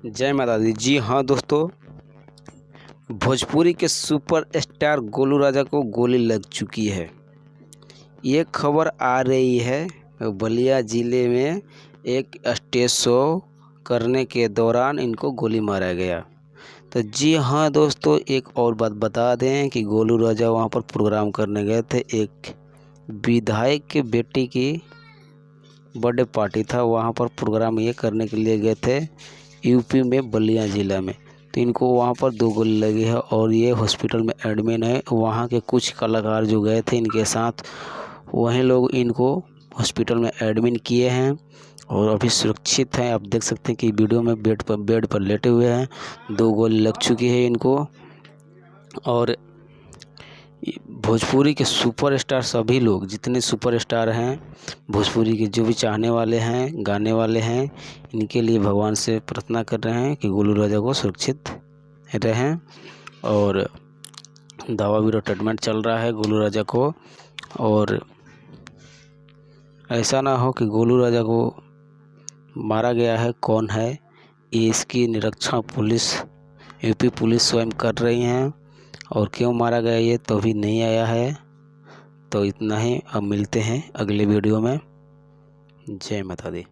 जय माता दी। जी हाँ दोस्तों, भोजपुरी के सुपर स्टार गोलू राजा को गोली लग चुकी है। ये खबर आ रही है बलिया ज़िले में एक स्टेज शो करने के दौरान इनको गोली मारा गया। तो जी हाँ दोस्तों, एक और बात बता दें कि गोलू राजा वहाँ पर प्रोग्राम करने गए थे। एक विधायक के बेटी की बर्थडे पार्टी था, वहाँ पर प्रोग्राम ये करने के लिए गए थे यूपी में बलिया ज़िला में। तो इनको वहाँ पर 2 गोली लगी है और ये हॉस्पिटल में एडमिट है। वहाँ के कुछ कलाकार जो गए थे इनके साथ, वहीं लोग इनको हॉस्पिटल में एडमिट किए हैं और अभी सुरक्षित हैं। आप देख सकते हैं कि वीडियो में बेड पर लेटे हुए हैं। 2 गोली लग चुकी है इनको। और भोजपुरी के सुपरस्टार सभी लोग, जितने सुपरस्टार हैं भोजपुरी के, जो भी चाहने वाले हैं, गाने वाले हैं, इनके लिए भगवान से प्रार्थना कर रहे हैं कि गोलू राजा को सुरक्षित रहें। और दवा भी ट्रीटमेंट चल रहा है गोलू राजा को। और ऐसा ना हो कि गोलू राजा को मारा गया है, कौन है ये, इसकी निरीक्षण पुलिस, यूपी पुलिस स्वयं कर रही हैं। और क्यों मारा गया ये तो भी नहीं आया है। तो इतना ही, अब मिलते हैं अगले वीडियो में। जय माता दी।